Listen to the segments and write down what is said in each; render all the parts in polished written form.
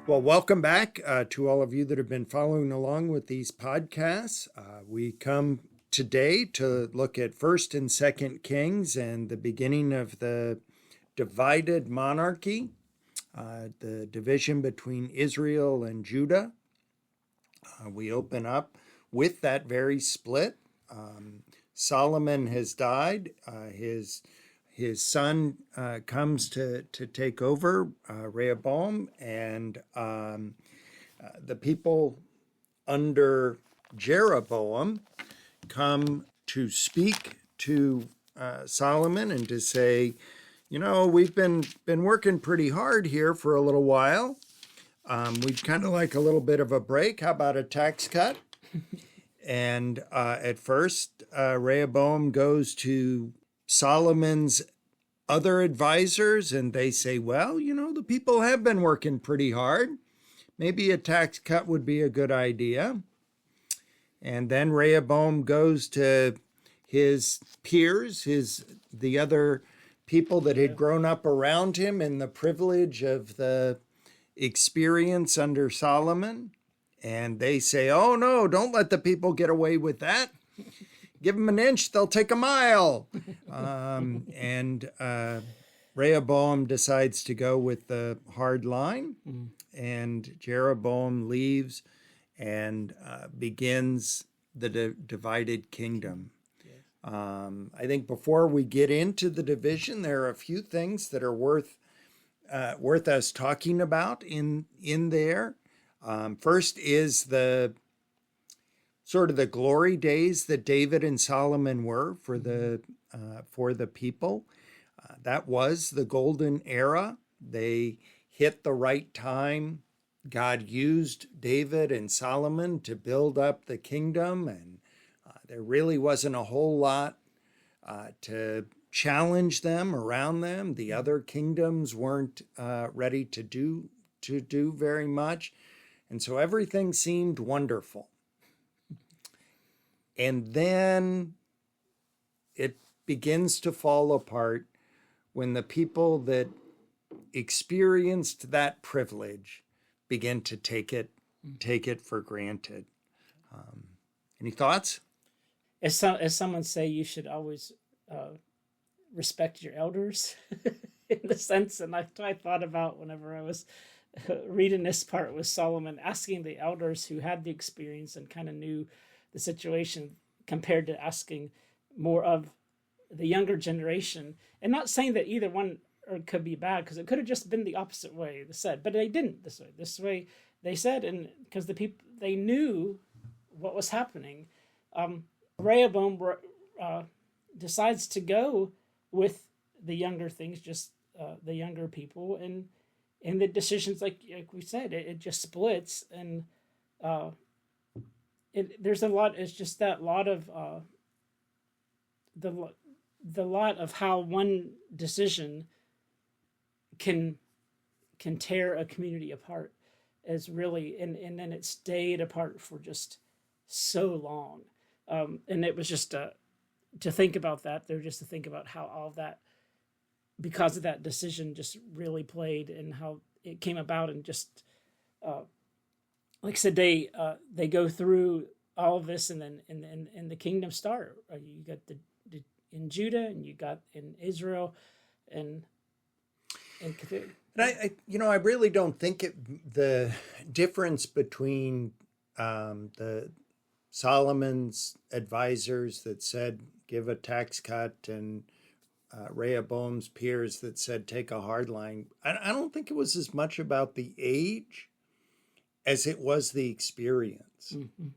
Well, welcome back to all of you that have been following along with these podcasts. We come today to look at First and Second Kings and the beginning of the divided monarchy, the division between Israel and Judah. We open up with that very split. Solomon has died. His son comes to take over, Rehoboam, and the people under Jeroboam come to speak to Solomon and to say, you know, we've been working pretty hard here for a little while. We'd kind of like a little bit of a break. How about a tax cut? And at first, Rehoboam goes to Solomon's other advisors and they say, well, you know, the people have been working pretty hard. Maybe a tax cut would be a good idea. And then Rehoboam goes to his peers, the other people that had grown up around him in the privilege of the experience under Solomon. And they say, oh no, don't let the people get away with that. Give them an inch, they'll take a mile. And Rehoboam decides to go with the hard line, and Jeroboam leaves and begins the divided kingdom. I think before we get into the division, there are a few things that are worth us talking about in there. First is the sort of the glory days that David and Solomon were for the people. That was the golden era. They hit the right time. God used David and Solomon to build up the kingdom, and there really wasn't a whole lot to challenge them around them. The other kingdoms weren't ready to do very much, and so everything seemed wonderful. And then it begins to fall apart when the people that experienced that privilege begin to take it for granted. Any thoughts? As someone say, you should always respect your elders in the sense, and I thought about whenever I was reading this part with Solomon asking the elders who had the experience and kind of knew the situation compared to asking more of the younger generation, and not saying that either one or could be bad, because it could have just been the opposite way they said, but they didn't this way they said, and because the people, they knew what was happening. Rehoboam decides to go with the younger things, just the younger people, and the decisions, like we said, it just splits, and there's a lot. It's just that lot of the lot of how one decision can tear a community apart is really, and then it stayed apart for just so long. And it was just to think about that. They're just to think about how all of that, because of that decision, just really played, and how it came about, and just like I said, they go through all of this, and then and the kingdom start. You got the in Judah, and you got in Israel, and I really don't think the difference between the Solomon's advisors that said give a tax cut and Rehoboam's peers that said take a hard line. I don't think it was as much about the age as it was the experience. Mm-hmm.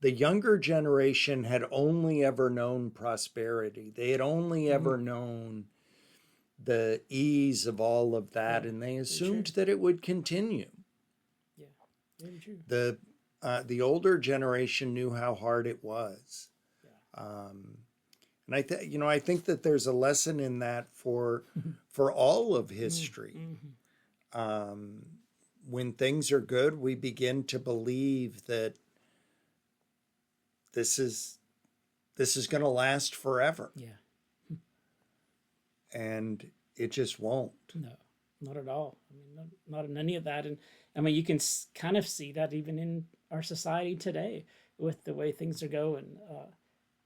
The younger generation had only ever known prosperity. They had only ever known the ease of all of that, and they assumed that it would continue. Yeah, very true. The older generation knew how hard it was. Yeah. And I think that there's a lesson in that for all of history. When things are good, we begin to believe that this is going to last forever. Yeah. And it just won't. No. not at all. I mean, not in any of that. And I mean, you can kind of see that even in our society today with the way things are going.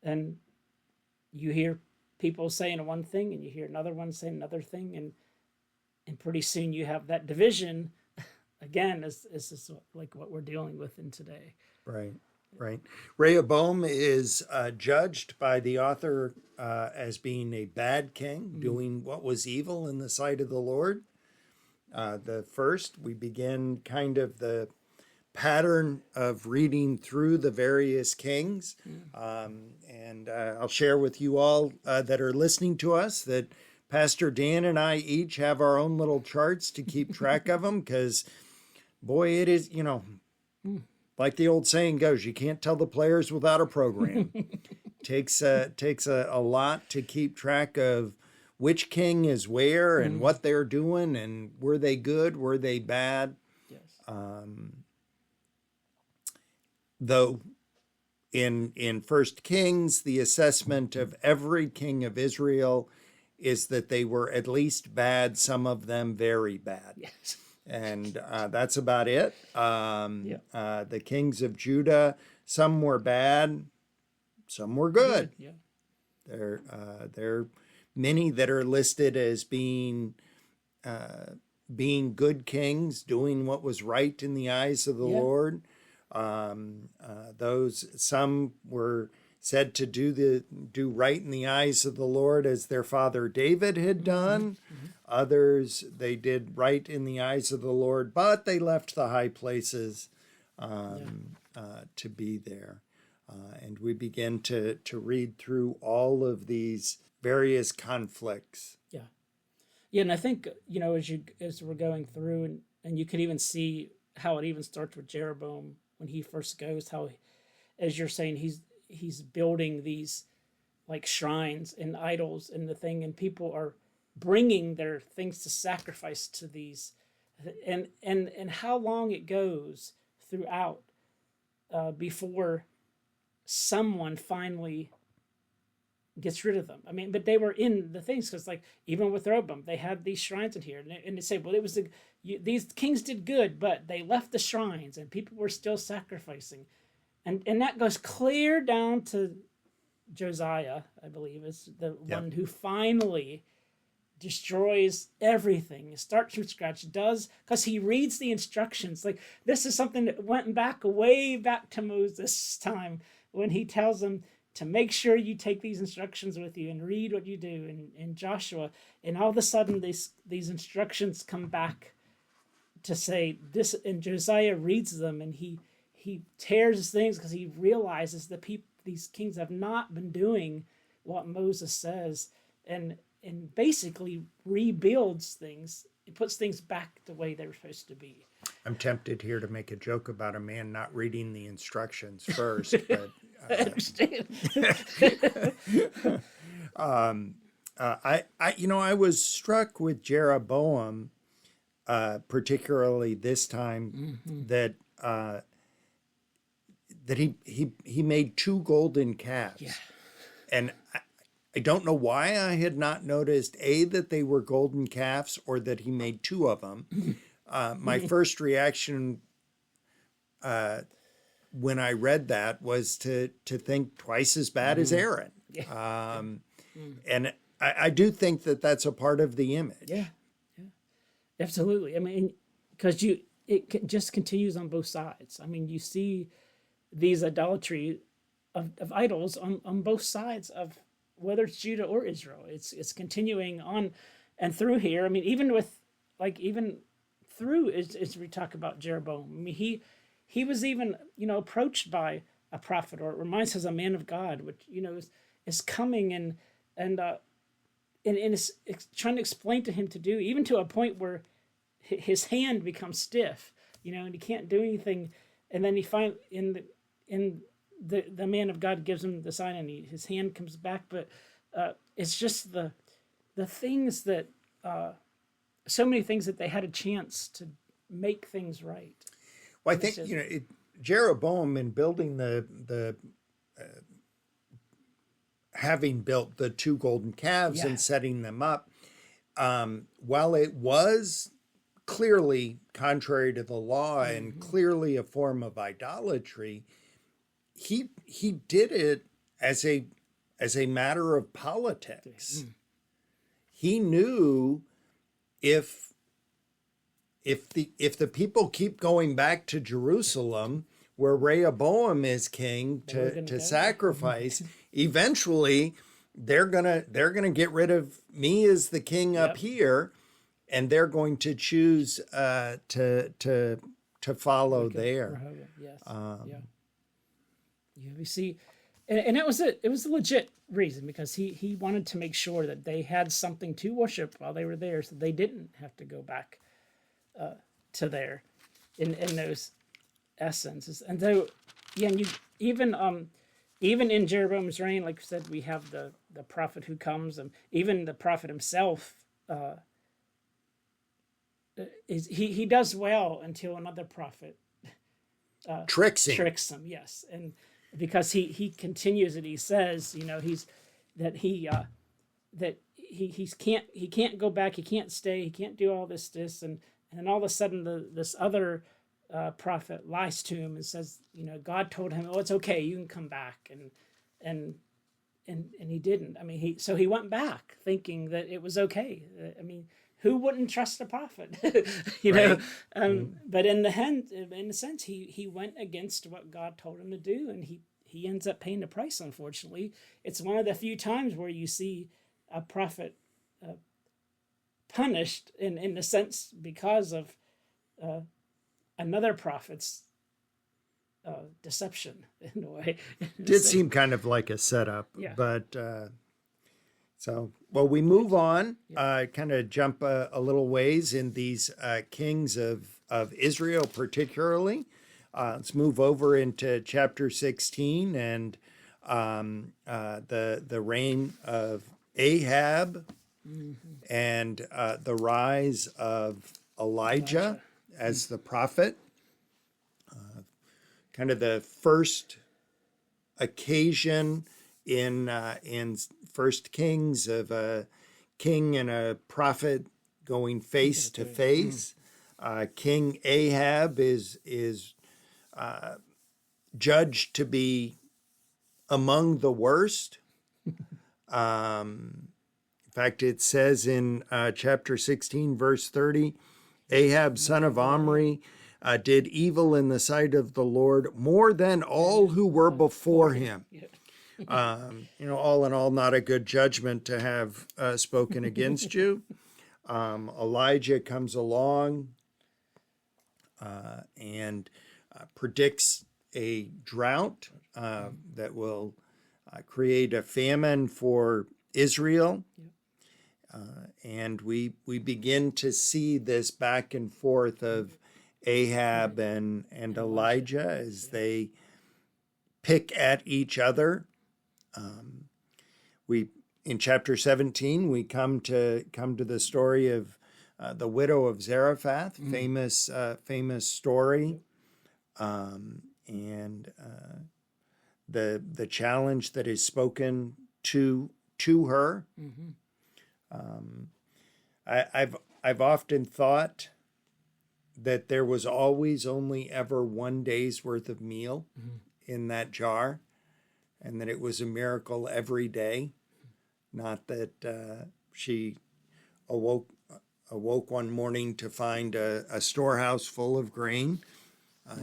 And you hear people saying one thing and you hear another one saying another thing. And pretty soon you have that division again, is like what we're dealing with in today. Right, right. Rehoboam is judged by the author as being a bad king, doing what was evil in the sight of the Lord. The first, we begin kind of the pattern of reading through the various kings. And I'll share with you all that are listening to us that Pastor Dan and I each have our own little charts to keep track of them, because, boy, it is, like the old saying goes, you can't tell the players without a program. takes a lot to keep track of which king is where and what they're doing, and were they good, were they bad. Yes. Though in First Kings, the assessment of every king of Israel is that they were at least bad, some of them very bad. Yes. And that's about it. The kings of Judah, some were bad, some were good. Yeah. There are many that are listed as being good kings, doing what was right in the eyes of the Lord. Some were said to do right in the eyes of the Lord as their father David had done. Others, they did right in the eyes of the Lord, but they left the high places to be there. And we begin to read through all of these various conflicts. Yeah, and I think, as we're going through, and you could even see how it even starts with Jeroboam when he first goes, how, as you're saying, he's building these like shrines and idols and the thing, and people are bringing their things to sacrifice to these, and how long it goes throughout before someone finally gets rid of them. I mean, but they were in the things, because like even with Rehoboam, they had these shrines in here, and they say, well, it was these kings did good, but they left the shrines, and people were still sacrificing, and that goes clear down to Josiah, I believe, is the one who finally destroys everything, starts from scratch, because he reads the instructions. Like, this is something that went way back to Moses' time, when he tells them to make sure you take these instructions with you and read what you do in Joshua. And all of a sudden these instructions come back to say this, and Josiah reads them, and he tears his things, because he realizes that these kings have not been doing what Moses says, and basically rebuilds things. It puts things back the way they were supposed to be. I'm tempted here to make a joke about a man not reading the instructions first, but I understand. I was struck with Jeroboam, particularly this time, that he made 2 golden calves, and I don't know why I had not noticed that they were golden calves, or that he made 2 of them. My first reaction when I read that was to think twice as bad as Aaron. And I do think that that's a part of the image. Yeah, absolutely. I mean, because it just continues on both sides. I mean, you see these idolatry of idols on both sides of, whether it's Judah or Israel. It's continuing on and through here. I mean, even through as we talk about Jeroboam. I mean, he was even, approached by a prophet, or it reminds us a man of God, which, is coming and is trying to explain to him to do, even to a point where his hand becomes stiff, and he can't do anything. And then he finds the man of God gives him the sign, and his hand comes back. But it's just the things that so many things that they had a chance to make things right. Well, I think Jeroboam, in building the having built the 2 golden calves and setting them up, while it was clearly contrary to the law and clearly a form of idolatry, he did it as a matter of politics. He knew if the people keep going back to Jerusalem, where Rehoboam is king, to sacrifice, eventually they're gonna get rid of me as the king up here, and they're going to choose to follow there. Yes. We see, and it was a legit reason, because he wanted to make sure that they had something to worship while they were there, so they didn't have to go back to there in those essences. And so, and you even in Jeroboam's reign, like you said, we have the prophet who comes, and even the prophet himself. He does well until another prophet tricks him. Yes, and because he continues it, he says, he can't go back, he can't stay, he can't do all this, and then all of a sudden this other prophet lies to him and says, God told him, oh, it's okay, you can come back, and he didn't. I mean, he went back thinking that it was okay. I mean, who wouldn't trust a prophet? Right. But in a sense, he went against what God told him to do, and he ends up paying the price. Unfortunately, it's one of the few times where you see a prophet punished in the sense because of another prophet's deception in a way. Did seem kind of like a setup, but. So, well, we move on, kind of jump a little ways in these kings of Israel, particularly. Let's move over into chapter 16 and the reign of Ahab and the rise of Elijah as the prophet. Kind of the first occasion in First Kings of a king and a prophet going face to face. King Ahab is judged to be among the worst. In fact, it says in chapter 16, verse 30, Ahab, son of Omri, did evil in the sight of the Lord more than all who were before him. All in all, not a good judgment to have spoken against you. Elijah comes along and predicts a drought that will create a famine for Israel. And we begin to see this back and forth of Ahab and Elijah as they pick at each other. We in chapter 17 we come to the story of the widow of Zarephath, famous story, and the challenge that is spoken to her. I've often thought that there was always only ever one day's worth of meal in that jar, and that it was a miracle every day. Not that she awoke one morning to find a storehouse full of grain.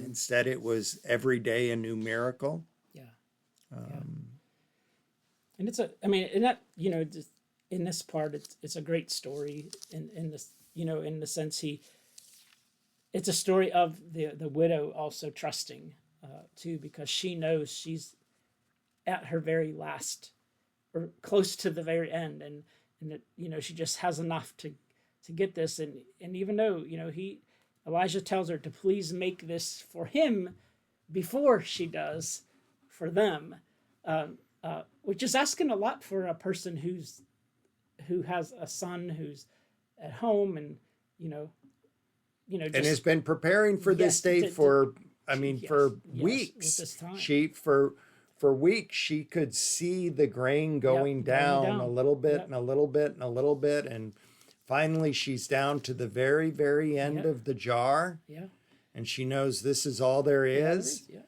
Instead, it was every day a new miracle. And it's in this part, it's a great story in this, in the sense it's a story of the widow also trusting too, because she knows she's at her very last or close to the very end, and that she just has enough to get this, and even though Elijah tells her to please make this for him before she does for them, which is asking a lot for a person who has a son who's at home and and has been preparing for this day for weeks. For weeks she could see the grain going down a little bit and a little bit and a little bit, and finally she's down to the very, very end Yep. of the jar, Yeah. and she knows this is all there is. Yeah.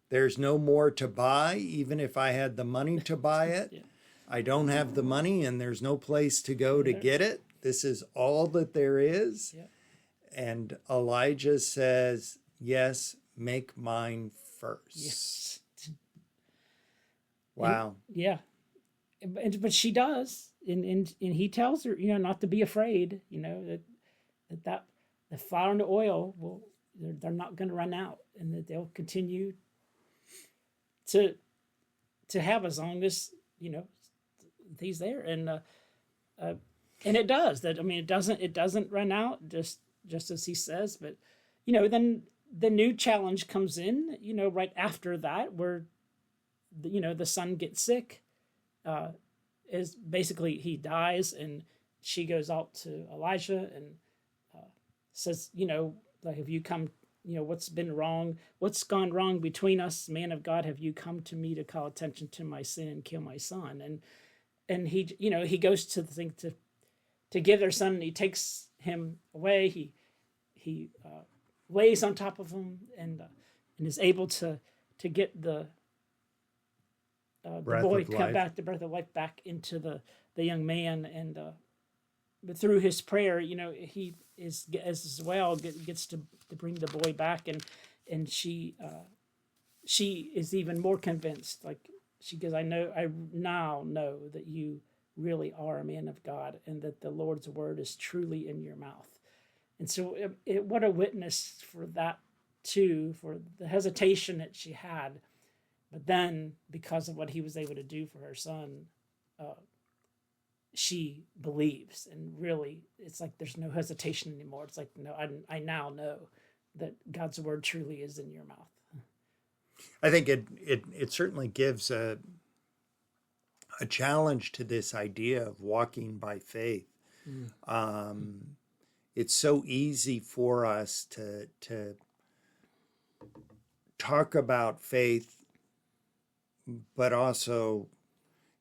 There's no more to buy, even if I had the money to buy it. Yeah. I don't have the money, and there's no place to go to There. get it. This is all that there is. Yeah. And Elijah says, yes, make mine first. Yes. Wow. Yeah. But she does, and he tells her, not to be afraid. That the flour and the oil they're not going to run out, and that they'll continue to have as long as he's there, and it does that. I mean, it doesn't run out just as he says, but then the new challenge comes in, right after that, where the son gets sick. Is basically he dies, and she goes out to Elijah and says, like, have you come, what's been wrong? What's gone wrong between us, man of God? Have you come to me to call attention to my sin and kill my son? And he, he goes to the thing to give their son, and he takes him away. He lays on top of him and is able to get the boy come back, the breath of life back into the young man, and but through his prayer, he is as well gets to bring the boy back, and she is even more convinced. Like she goes, I now know that you really are a man of God, and that the Lord's word is truly in your mouth. And so, what a witness for that too, for the hesitation that she had. But then, because of what he was able to do for her son, she believes. And really, it's like there's no hesitation anymore. It's like, no, I now know that God's word truly is in your mouth. I think it certainly gives a challenge to this idea of walking by faith. It's so easy for us to talk about faith, but also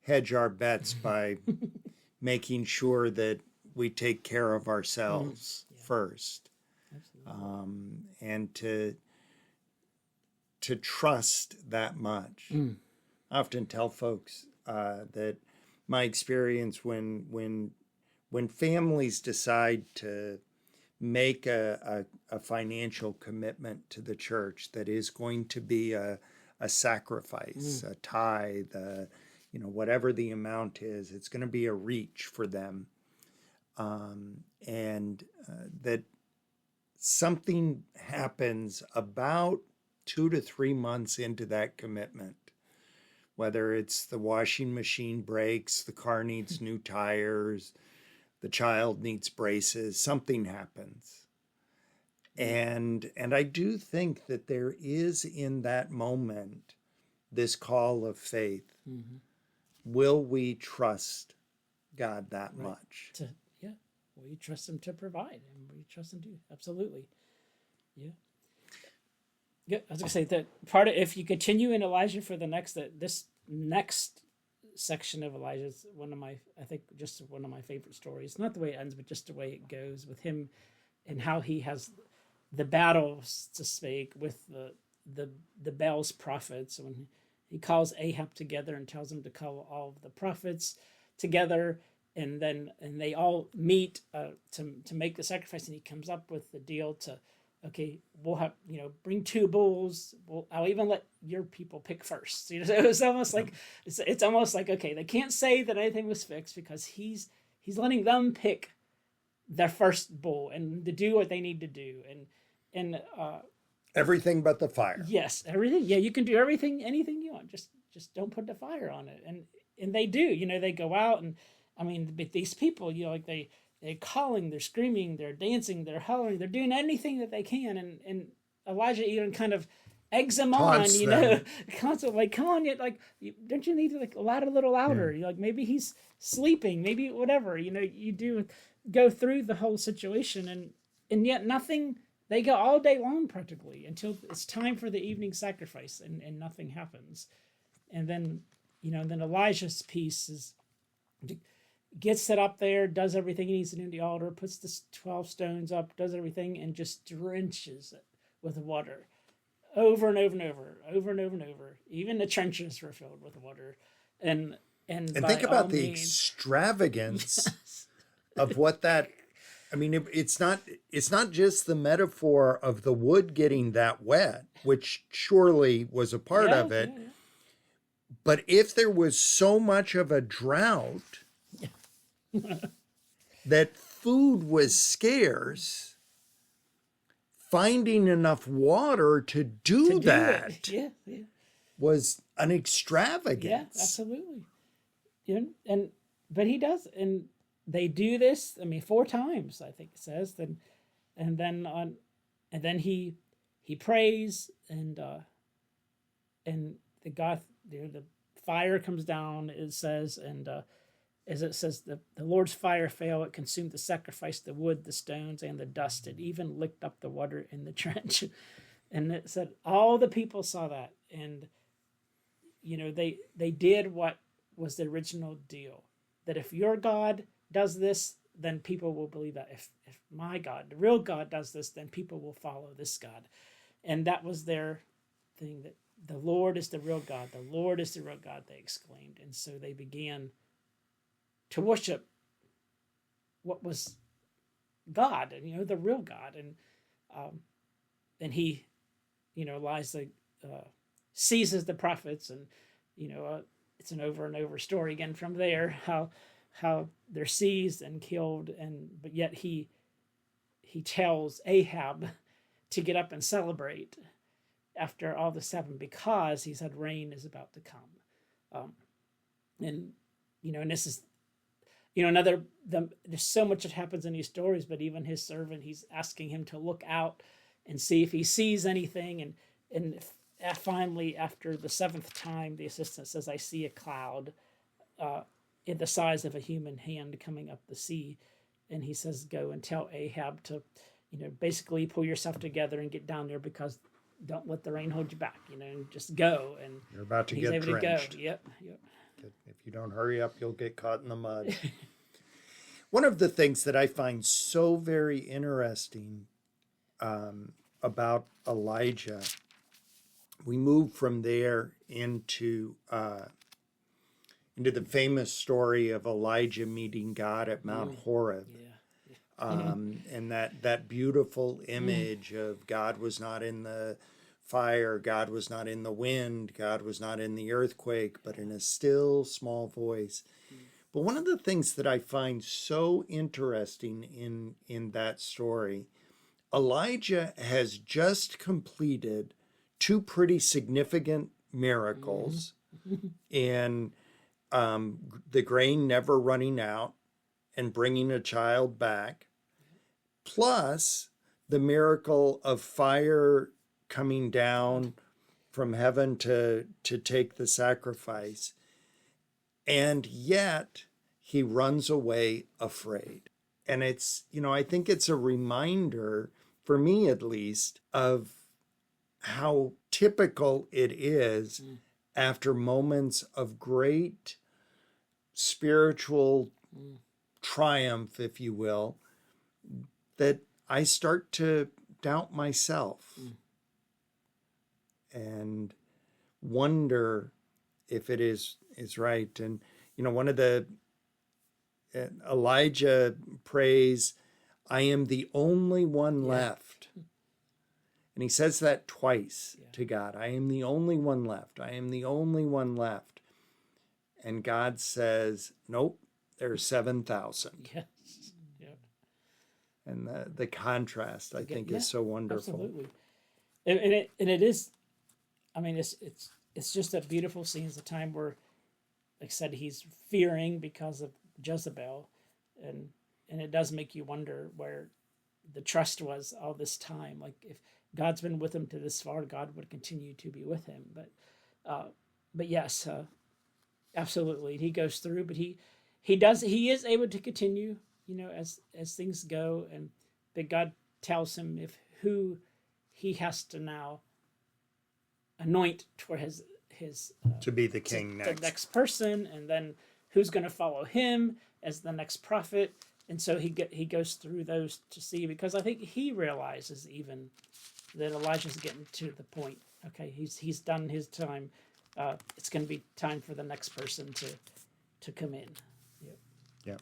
hedge our bets by making sure that we take care of ourselves first, and to trust that much. I often tell folks that my experience when families decide to make a financial commitment to the church that is going to be a sacrifice, a tithe, whatever the amount is, it's going to be a reach for them. And that something happens about 2 to 3 months into that commitment, whether it's the washing machine breaks, the car needs new tires, the child needs braces, something happens. And I do think that there is in that moment this call of faith. Will we trust God that much? Will you trust him to provide? And will you trust him to? Absolutely. Yeah, I was gonna say that part of, if you continue in Elijah for this next section of Elijah is one of my favorite stories. Not the way it ends, but just the way it goes with him, and how he has the battles to speak with the Baal's prophets, when he calls Ahab together and tells him to call all of the prophets together, and they all meet to make the sacrifice, and he comes up with the deal to, okay, we'll have, bring 2 bulls. I'll even let your people pick first. So it was almost like it's almost like, okay, they can't say that anything was fixed because he's letting them pick their first bull and to do what they need to do, and everything but the fire. Yes, everything. Yeah, you can do anything you want. Just don't put the fire on it. And they do. They go out, and I mean, but these people, like they're calling, they're screaming, they're dancing, they're hollering, they're doing anything that they can, and Elijah even kind of eggs them Taunts on, them. constantly, like, come on, don't you need to a little louder? Like maybe he's sleeping, maybe whatever. You do go through the whole situation, and yet nothing. They go all day long practically until it's time for the evening sacrifice, and nothing happens. And then, then Elijah's piece is gets it up there, does everything he needs to do in the altar, puts the 12 stones up, does everything, and just drenches it with water over and over and over, over and over and over. Even the trenches were filled with water. And And by think about all the means, extravagance yes, of what that. I mean, it's not just the metaphor of the wood getting that wet, which surely was a part yeah, of it. yeah, But if there was so much of a drought that food was scarce, finding enough water to do that yeah, yeah, was an yeah, extravagance. absolutely. Yeah, but he does, and they do this. I mean, 4 times I think it says. And then he prays, and the God, the fire comes down. It says, and as it says, the Lord's fire fell. It consumed the sacrifice, the wood, the stones, and the dust. It even licked up the water in the trench. And it said all the people saw that, and they did what was the original deal. That if your God does this, then people will believe that. If my God, the real God, does this, then people will follow this God. And that was their thing, that the Lord is the real God. The Lord is the real God, they exclaimed. And so they began to worship what was God, and the real God. And he, Elijah seizes the prophets, and it's an over and over story again from there, how they're seized and killed, but yet he tells Ahab to get up and celebrate after all this happened, because he said rain is about to come. And this is there's so much that happens in these stories, but even his servant, he's asking him to look out and see if he sees anything, and finally, after the 7th time, the assistant says, I see a cloud in the size of a human hand coming up the sea. And he says, go and tell Ahab to, basically pull yourself together and get down there, because don't let the rain hold you back, and just go. And You're about to he's get able drenched. to go. Yep. If you don't hurry up, you'll get caught in the mud. One of the things that I find so very interesting about Elijah, we move from there into the famous story of Elijah meeting God at Mount Horeb. Yeah. And that beautiful image of God was not in the fire, God was not in the wind, God was not in the earthquake, but in a still small voice. But one of the things that I find so interesting in that story, Elijah has just completed 2 pretty significant miracles in the grain never running out and bringing a child back, plus the miracle of fire coming down from heaven to take the sacrifice. And yet he runs away afraid. And it's, I think it's a reminder, for me at least, of how typical it is after moments of great spiritual triumph, if you will, that I start to doubt myself and wonder if it is right. And one of the Elijah prays, I am the only one left. And he says that twice to God. I am the only one left. I am the only one left. And God says, nope, there's 7,000. Yes. Yeah. And the contrast, I think, is so wonderful. Absolutely. And it is, I mean, it's just a beautiful scene. It's a time where, like I said, he's fearing because of Jezebel, and it does make you wonder where the trust was all this time. Like, if God's been with him to this far, God would continue to be with him. But yes, absolutely, he goes through, but he is able to continue, as things go, but God tells him who he has to now anoint for his to be the king next. The next person, and then who's going to follow him as the next prophet. And so he goes through those to see, because I think he realizes even that Elijah's getting to the point. Okay, he's done his time. It's going to be time for the next person to come in. Yep. Yeah.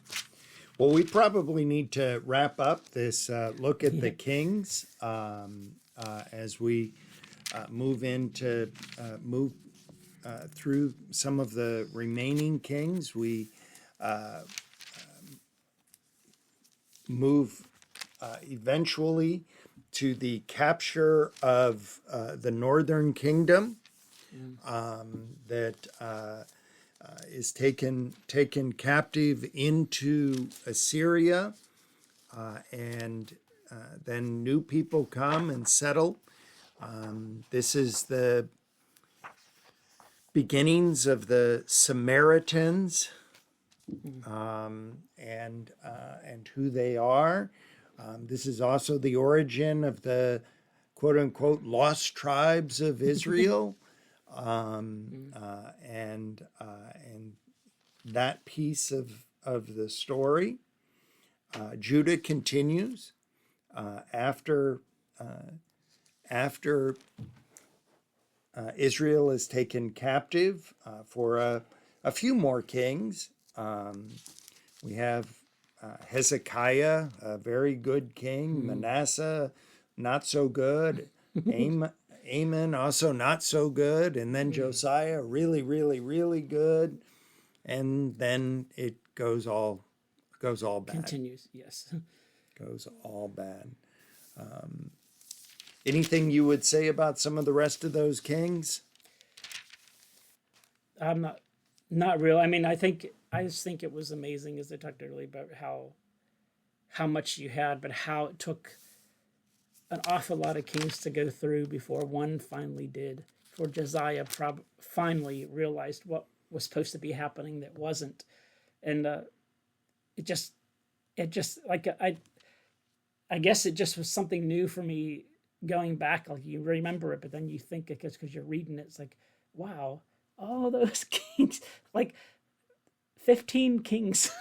Well, we probably need to wrap up this look at the kings as we move through some of the remaining kings. We move eventually to the capture of the northern kingdom that is taken captive into Assyria, and then new people come and settle. This is the beginnings of the Samaritans, and who they are. This is also the origin of the quote unquote lost tribes of Israel. And that piece of the story. Judah continues after Israel is taken captive for a few more kings. We have Hezekiah, a very good king. Manasseh, not so good. Amon, also not so good. And then Josiah, really, really, really good. And then it goes all bad. Continues, yes. Goes all bad. Anything you would say about some of the rest of those kings? I'm not real. I mean, I just think it was amazing, as I talked earlier about how much you had, but how it took an awful lot of kings to go through before one finally did. Before Josiah finally realized what was supposed to be happening that wasn't, and it just like I guess it just was something new for me going back. Like, you remember it, but then you think it because you're reading it, it's like, wow, all those kings, like 15 kings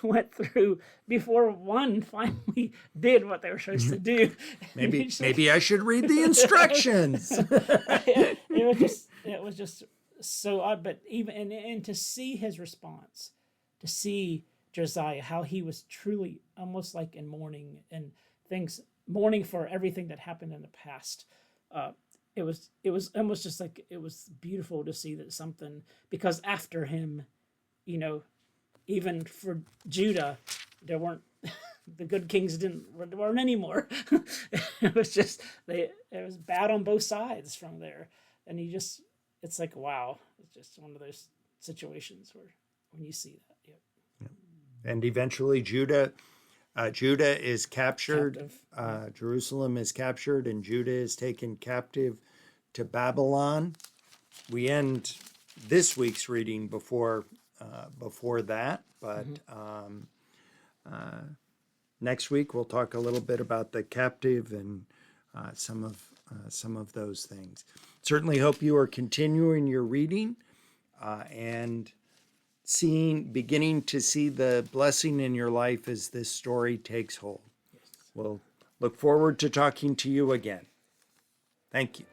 went through before one finally did what they were supposed to do. Maybe I should read the instructions. it was just so odd. But even and to see his response, to see Josiah, how he was truly almost like in mourning and mourning for everything that happened in the past. It was almost just like, it was beautiful to see that something, because after him, even for Judah, there weren't the good kings weren't anymore. It was just it was bad on both sides from there, and it's like, wow, it's just one of those situations where when you see that. Yep. And eventually Judah is captured. Jerusalem is captured, and Judah is taken captive to Babylon. We end this week's reading before that, but next week we'll talk a little bit about the captive and some of those things. Certainly hope you are continuing your reading and beginning to see the blessing in your life as this story takes hold. We'll look forward to talking to you again. Thank you.